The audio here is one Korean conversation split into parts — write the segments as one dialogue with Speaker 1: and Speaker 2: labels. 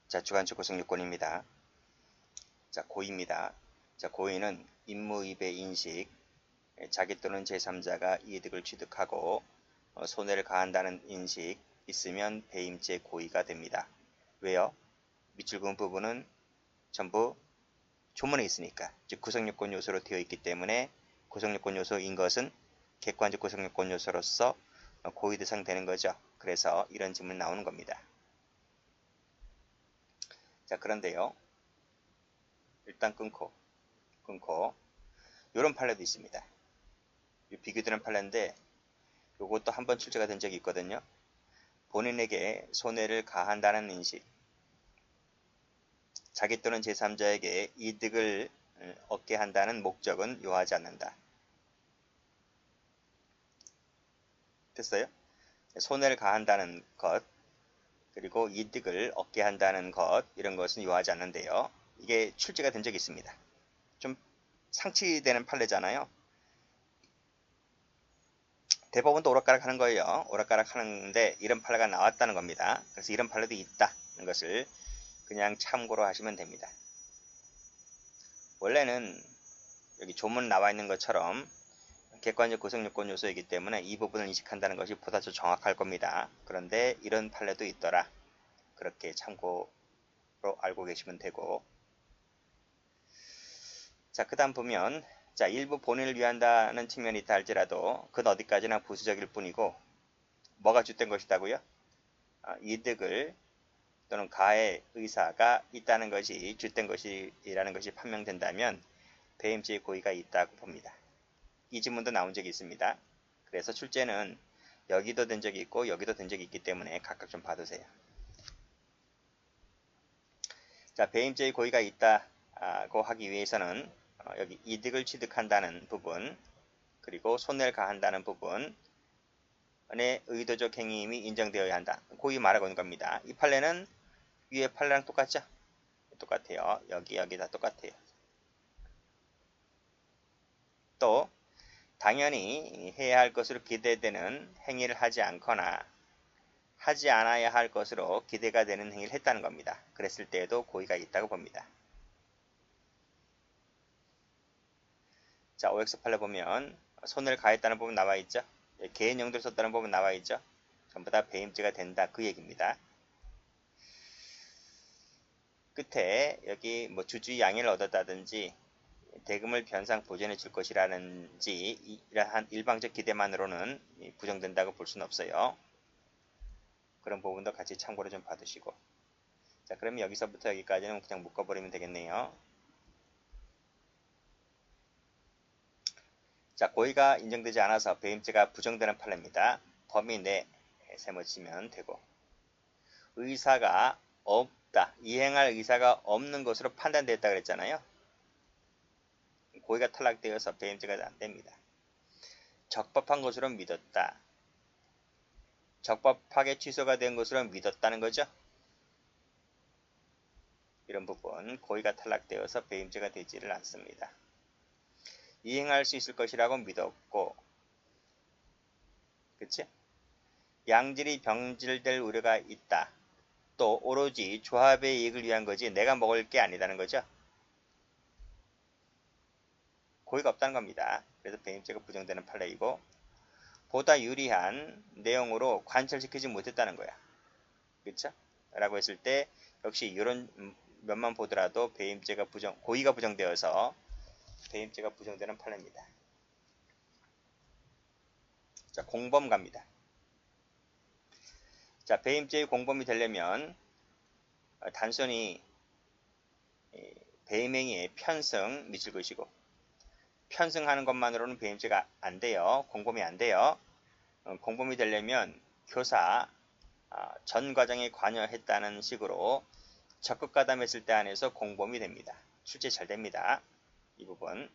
Speaker 1: 자, 주관적 구성요건입니다. 자, 고의입니다. 자, 고의는 임무이배 인식, 자기 또는 제3자가 이득을 취득하고 손해를 가한다는 인식 있으면 배임죄 고의가 됩니다. 왜요? 밑줄 그은 부분은 전부 조문에 있으니까, 즉 구성요건 요소로 되어 있기 때문에 구성요건 요소인 것은 객관적 구성요건 요소로서 고의 대상 되는 거죠. 그래서 이런 질문이 나오는 겁니다. 자, 그런데요. 일단 끊고 이런 판례도 있습니다. 비교되는 판례인데 이것도 한번 출제가 된 적이 있거든요. 본인에게 손해를 가한다는 인식, 자기 또는 제3자에게 이득을 얻게 한다는 목적은 요하지 않는다. 됐어요? 손해를 가한다는 것, 그리고 이득을 얻게 한다는 것, 이런 것은 요하지 않는데요. 이게 출제가 된 적이 있습니다. 좀 상치되는 판례잖아요. 대법원도 오락가락 하는 거예요. 오락가락 하는데 이런 판례가 나왔다는 겁니다. 그래서 이런 판례도 있다는 것을 그냥 참고로 하시면 됩니다. 원래는 여기 조문 나와 있는 것처럼 객관적 구성요건 요소이기 때문에 이 부분을 인식한다는 것이 보다 더 정확할 겁니다. 그런데 이런 판례도 있더라. 그렇게 참고로 알고 계시면 되고, 자, 그 다음 보면, 자, 일부 본인을 위한다는 측면이 있다 할지라도 그건 어디까지나 부수적일 뿐이고, 뭐가 주된 것이다고요? 이득을 또는 가해 의사가 있다는 것이 주된 것이라는 것이 판명된다면 배임죄의 고의가 있다고 봅니다. 이 지문도 나온 적이 있습니다. 그래서 출제는 여기도 된 적이 있고 여기도 된 적이 있기 때문에 각각 좀 봐두세요. 자, 배임죄의 고의가 있다고 하기 위해서는 여기 이득을 취득한다는 부분, 그리고 손해를 가한다는 부분의 의도적 행위임이 인정되어야 한다. 고의 말하고 있는 겁니다. 이 판례는 위에 판례랑 똑같죠? 똑같아요. 여기 다 똑같아요. 또 당연히 해야 할 것으로 기대되는 행위를 하지 않거나 하지 않아야 할 것으로 기대가 되는 행위를 했다는 겁니다. 그랬을 때에도 고의가 있다고 봅니다. 자, OX 판례 보면 손해를 가했다는 부분 나와 있죠. 개인 용도로 썼다는 부분 나와 있죠. 전부 다 배임죄가 된다, 그 얘기입니다. 끝에 여기 뭐 주주의 양해를 얻었다든지 대금을 변상 보전해 줄 것이라는지 이러한 일방적 기대만으로는 부정된다고 볼 수는 없어요. 그런 부분도 같이 참고로 좀 봐두시고. 자, 그러면 여기서부터 여기까지는 그냥 묶어버리면 되겠네요. 자, 고의가 인정되지 않아서 배임죄가 부정되는 판례입니다. 범위 내 세워치면 되고, 의사가 없다, 이행할 의사가 없는 것으로 판단되었다 그랬잖아요. 고의가 탈락되어서 배임죄가 안됩니다. 적법한 것으로 믿었다, 적법하게 취소가 된 것으로 믿었다는 거죠. 이런 부분 고의가 탈락되어서 배임죄가 되지를 않습니다. 이행할 수 있을 것이라고 믿었고, 그치? 양질이 병질될 우려가 있다. 또 오로지 조합의 이익을 위한 거지 내가 먹을 게 아니다는 거죠. 고의가 없다는 겁니다. 그래서 배임죄가 부정되는 판례이고, 보다 유리한 내용으로 관철시키지 못했다는 거야. 그쵸? 라고 했을 때 역시 이런 면만 보더라도 배임죄가 고의가 부정되어서 배임죄가 부정되는 판례입니다. 자, 공범 갑니다. 자, 배임죄의 공범이 되려면 단순히 배임행위의 편승 미칠 것이고, 편승하는 것만으로는 배임죄가 안 돼요. 공범이 안 돼요. 공범이 되려면 교사 전 과정에 관여했다는 식으로 적극 가담했을 때 안에서 공범이 됩니다. 출제 잘 됩니다. 이 부분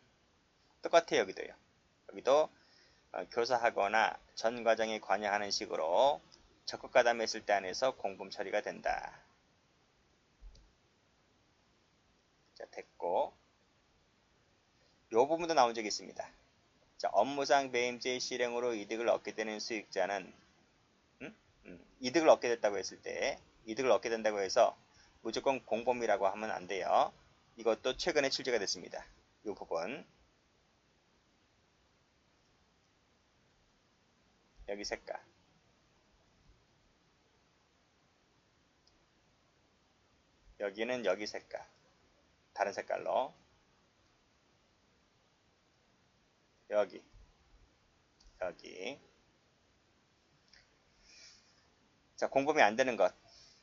Speaker 1: 똑같아요. 여기도요. 여기도 교사하거나 전 과정에 관여하는 식으로 적극 가담했을 때 안에서 공범 처리가 된다. 자, 됐고, 요 부분도 나온 적이 있습니다. 자, 업무상 배임죄 실행으로 이득을 얻게 되는 수익자는 이득을 얻게 됐다고 했을 때, 이득을 얻게 된다고 해서 무조건 공범이라고 하면 안 돼요. 이것도 최근에 출제가 됐습니다. 이 부분. 여기 색깔. 여기는 여기 색깔. 다른 색깔로. 여기. 자, 공범이 안 되는 것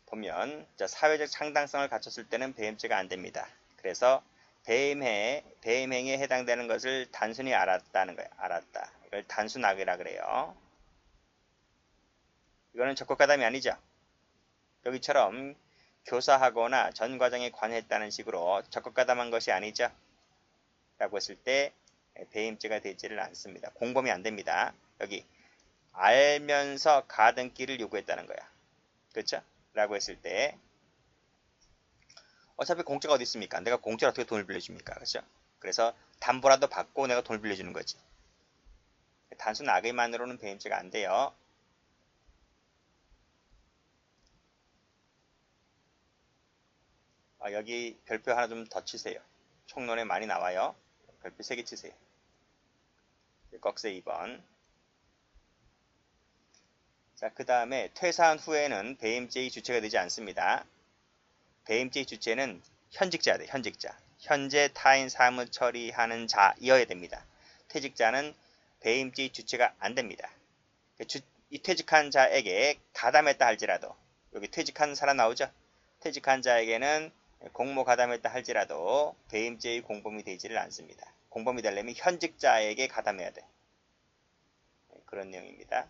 Speaker 1: 보면, 자, 사회적 상당성을 갖췄을 때는 배임죄가 안 됩니다. 그래서 배임행위에 해당되는 것을 단순히 알았다는 거예요. 알았다. 이걸 단순악이라 그래요. 이거는 적극가담이 아니죠. 여기처럼 교사하거나 전 과정에 관여했다는 식으로 적극가담한 것이 아니죠. 라고 했을 때 배임죄가 되지를 않습니다. 공범이 안 됩니다. 여기 알면서 가등기를 요구했다는 거야. 그렇죠? 라고 했을 때 어차피 공짜가 어디 있습니까? 내가 공짜로 어떻게 돈을 빌려줍니까? 그렇죠? 그래서 담보라도 받고 내가 돈을 빌려주는 거지. 단순 악의만으로는 배임죄가 안 돼요. 여기 별표 하나 좀 더 치세요. 총론에 많이 나와요. 별표 3개 치세요. 꺽쇠 2번. 자, 그 다음에 퇴사한 후에는 배임죄의 주체가 되지 않습니다. 배임죄의 주체는 현직자야 돼. 현직자. 현재 타인 사무 처리하는 자이어야 됩니다. 퇴직자는 배임죄의 주체가 안 됩니다. 이 퇴직한 자에게 가담했다 할지라도, 여기 퇴직한 사람 나오죠? 퇴직한 자에게는 공모 가담했다 할지라도 배임죄의 공범이 되지를 않습니다. 공범이 되려면 현직자에게 가담해야 돼. 그런 내용입니다.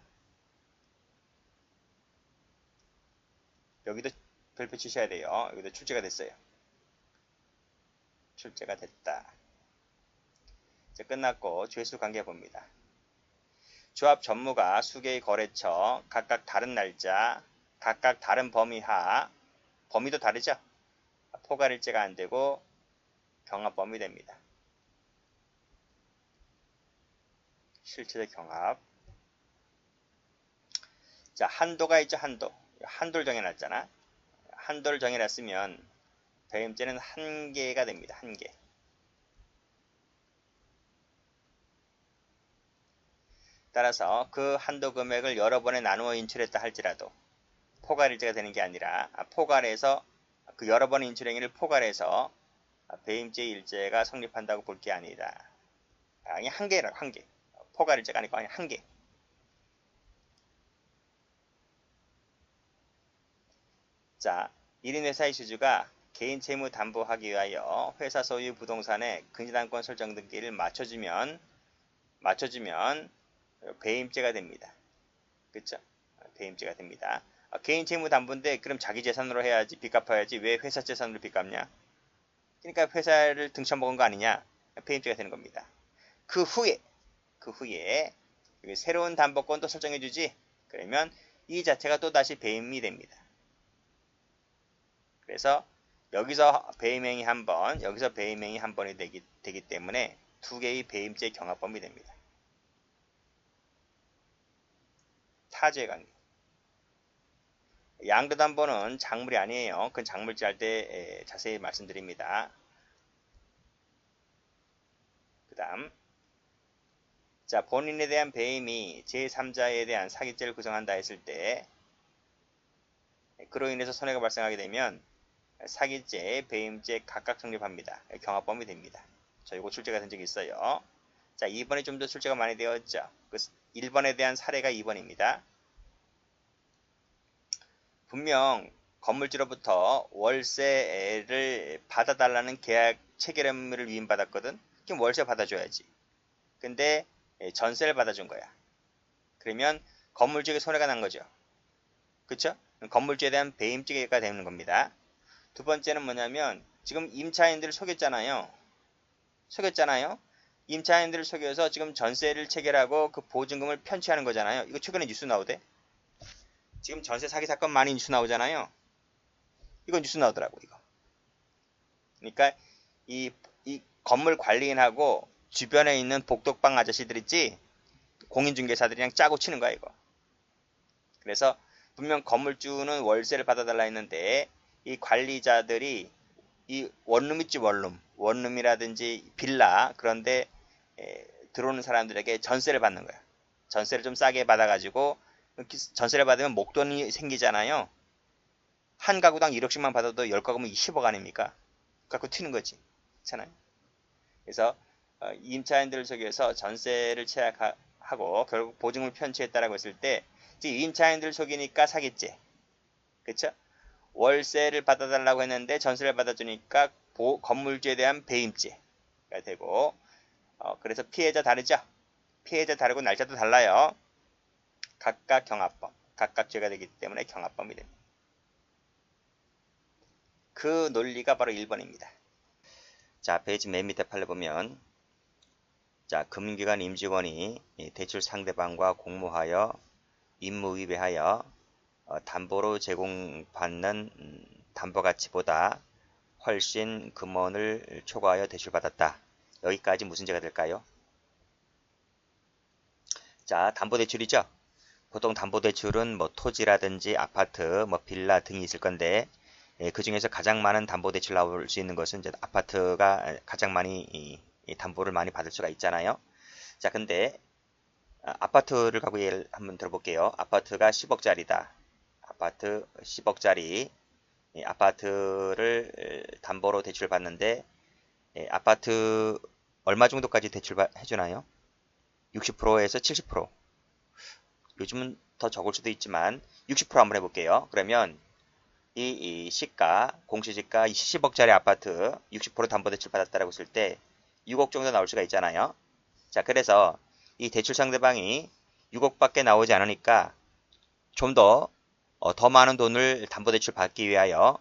Speaker 1: 여기도 별표 치셔야 돼요. 여기도 출제가 됐어요. 출제가 됐다. 이제 끝났고 죄수 관계 봅니다. 조합 전무가 수개의 거래처, 각각 다른 날짜, 각각 다른 범위 하, 범위도 다르죠? 포괄일제가 안 되고 경합범위 됩니다. 실체적 경합. 자, 한도가 있죠, 한도. 한도를 정해놨잖아. 한도를 정해놨으면 배임죄는 한 개가 됩니다. 한 개. 따라서 그 한도 금액을 여러 번에 나누어 인출했다 할지라도 포괄일제가 되는 게 아니라 포괄해서 그 여러 번의 인출행위를 포괄해서 배임죄 일제가 성립한다고 볼 게 아니다. 아니 한 개라고 한 개. 포괄일제가 아니고 아니 한 개. 자, 1인 회사의 주주가 개인 채무 담보하기 위하여 회사 소유 부동산의 근저당권 설정 등기를 맞춰주면 배임죄가 됩니다. 그쵸? 배임죄가 됩니다. 개인 채무 담보인데 그럼 자기 재산으로 해야지 빚 갚아야지 왜 회사 재산으로 빚 갚냐? 그러니까 회사를 등쳐먹은 거 아니냐? 배임죄가 되는 겁니다. 그 후에 새로운 담보권도 설정해주지? 그러면 이 자체가 또다시 배임이 됩니다. 그래서 여기서 배임행위 한 번, 여기서 배임행위 한 번이 되기 때문에 두 개의 배임죄 경합범위 됩니다. 타주의 관계. 양도담보는 작물이 아니에요. 그건 작물지 할 때 자세히 말씀드립니다. 그 다음 자, 본인에 대한 배임이 제3자에 대한 사기죄를 구성한다 했을 때 그로 인해서 손해가 발생하게 되면 사기죄, 배임죄 각각 성립합니다. 경합범위 됩니다. 저 이거 출제가 된 적이 있어요. 자, 2번이 좀 더 출제가 많이 되었죠. 1번에 대한 사례가 2번입니다. 분명 건물주로부터 월세를 받아달라는 계약 체결 의무를 위임받았거든. 그럼 월세 받아줘야지. 근데 전세를 받아준 거야. 그러면 건물주에게 손해가 난 거죠. 그쵸? 건물주에 대한 배임죄가 되는 겁니다. 두 번째는 뭐냐면 지금 임차인들을 속였잖아요. 임차인들을 속여서 지금 전세를 체결하고 그 보증금을 편취하는 거잖아요. 이거 최근에 뉴스 나오대. 지금 전세 사기 사건 많이 뉴스 나오잖아요. 이거 뉴스 나오더라고 이거. 그러니까 이 건물 관리인하고 주변에 있는 복덕방 아저씨들 있지, 공인중개사들이랑 짜고 치는 거야 이거. 그래서 분명 건물주는 월세를 받아달라 했는데 이 관리자들이 이 원룸 있지, 원룸이라든지 빌라, 그런데 들어오는 사람들에게 전세를 받는 거야. 전세를 좀 싸게 받아가지고, 전세를 받으면 목돈이 생기잖아요. 한 가구당 1억씩만 받아도 10가구면 10억 아닙니까? 갖고 튀는 거지. 그렇잖아요. 그래서 임차인들을 속여서 전세를 체약하고 결국 보증을 편취했다라고 했을 때 임차인들을 속이니까 사기죄. 그렇죠? 월세를 받아달라고 했는데 전세를 받아주니까 건물주에 대한 배임죄가 되고, 그래서 피해자 다르죠? 피해자 다르고 날짜도 달라요. 각각 경합범, 각각 죄가 되기 때문에 경합범이 됩니다. 그 논리가 바로 1번입니다. 자, 페이지 맨 밑에 판을 보면, 자, 금융기관 임직원이 대출 상대방과 공모하여 임무위배하여 담보로 제공받는 담보가치보다 훨씬 금원을 초과하여 대출받았다. 여기까지 무슨 죄가 될까요? 자, 담보대출이죠. 보통 담보대출은 뭐 토지라든지 아파트, 뭐 빌라 등이 있을 건데, 그 중에서 가장 많은 담보대출 나올 수 있는 것은 이제 아파트가 가장 많이 이 담보를 많이 받을 수가 있잖아요. 자, 근데 아파트를 갖고 예를 한번 들어볼게요. 아파트가 10억짜리다. 아파트 10억짜리 아파트를 담보로 대출받는데, 아파트 얼마 정도까지 대출해주나요? 60%에서 70%. 요즘은 더 적을 수도 있지만 60% 한번 해볼게요. 그러면 이 시가, 공시지가 10억짜리 아파트 60% 담보대출 받았다라고 했을 때 6억 정도 나올 수가 있잖아요. 자, 그래서 이 대출 상대방이 6억밖에 나오지 않으니까 좀 더 많은 돈을 담보대출 받기 위하여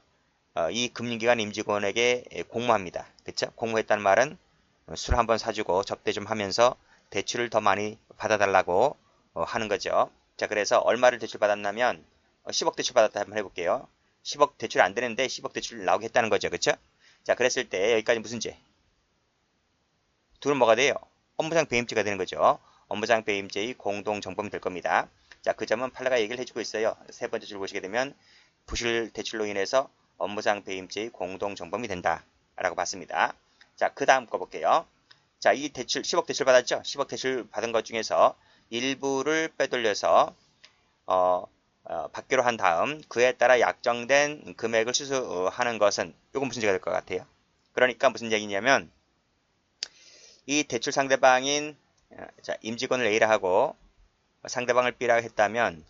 Speaker 1: 이 금융기관 임직원에게 공모합니다. 그쵸? 공모했다는 말은 술 한번 사주고 접대 좀 하면서 대출을 더 많이 받아달라고 하는 거죠. 자, 그래서 얼마를 대출 받았냐면 10억 대출 받았다 한번 해볼게요. 10억 대출 안 되는데 10억 대출 나오게 했다는 거죠. 그쵸? 자, 그랬을 때 여기까지 무슨 죄? 둘은 뭐가 돼요? 업무상 배임죄가 되는 거죠. 업무상 배임죄의 공동정범이 될 겁니다. 자, 그 점은 판례가 얘기를 해주고 있어요. 세 번째 줄 보시게 되면 부실 대출로 인해서 업무상 배임죄의 공동정범이 된다 라고 봤습니다. 자, 그 다음 거 볼게요. 자, 이 대출 10억 대출 받았죠? 10억 대출 받은 것 중에서 일부를 빼돌려서 받기로 한 다음 그에 따라 약정된 금액을 수수하는 것은 이건 무슨 죄가 될 것 같아요? 그러니까 무슨 얘기냐면 이 대출 상대방인 임직원을 A라 하고 상대방을 B라고 했다면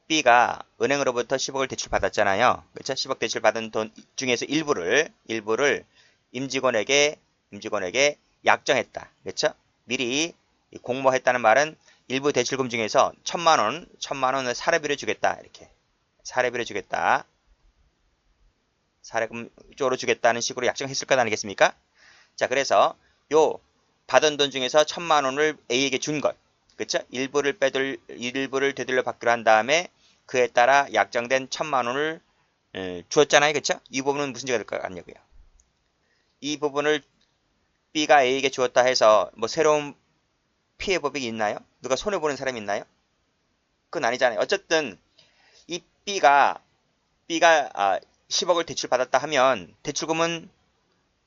Speaker 1: B가 은행으로부터 10억을 대출 받았잖아요. 그렇죠? 10억 대출 받은 돈 중에서 일부를 임직원에게 약정했다. 그렇죠? 미리 공모했다는 말은 일부 대출금 중에서 1,000만 원을 사례비로 주겠다. 이렇게 사례비로 주겠다. 사례금 쪽으로 주겠다는 식으로 약정했을 것 아니겠습니까? 자, 그래서 요 받은 돈 중에서 1,000만 원을 A에게 준 것. 그렇죠? 일부를 되돌려 받기로 한 다음에 그에 따라 약정된 1,000만 원을 주었잖아요. 그렇죠? 이 부분은 무슨 죄가 될 것 같냐고요. 이 부분을 B가 A에게 주었다 해서 뭐 새로운 피해 법익이 있나요? 누가 손해보는 사람이 있나요? 그건 아니잖아요. 어쨌든 이 B가 10억을 대출받았다 하면 대출금은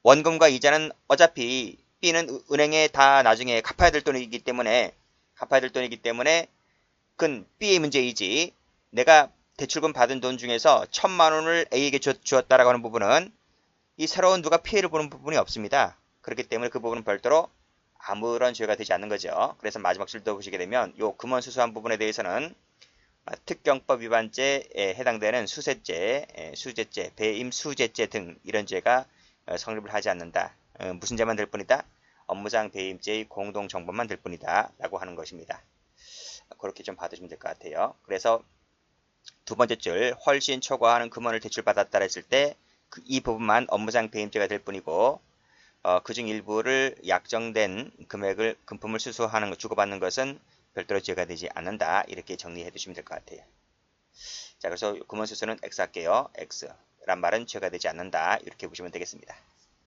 Speaker 1: 원금과 이자는 어차피 B는 은행에 다 나중에 갚아야 될 돈이기 때문에 그건 B의 문제이지, 내가 대출금 받은 돈 중에서 1,000만 원을 A에게 주었다라고 하는 부분은 이 새로운 누가 피해를 보는 부분이 없습니다. 그렇기 때문에 그 부분은 별도로 아무런 죄가 되지 않는 거죠. 그래서 마지막 줄도 보시게 되면 요 금원 수수한 부분에 대해서는 특경법 위반죄에 해당되는 수세죄, 수재죄, 배임 수재죄 등 이런 죄가 성립을 하지 않는다. 무슨 죄만 될 뿐이다? 업무상 배임죄의 공동정범만 될 뿐이다 라고 하는 것입니다. 그렇게 좀 봐두시면 될 것 같아요. 그래서 두 번째 줄 훨씬 초과하는 금원을 대출받았다 했을 때 이 부분만 업무상 배임죄가 될 뿐이고, 그중 일부를 약정된 금품을 수수하는 주고받는 것은 별도로 죄가 되지 않는다. 이렇게 정리해 두시면 될 것 같아요. 자, 그래서 금원 수수는 X 할게요. X란 말은 죄가 되지 않는다. 이렇게 보시면 되겠습니다.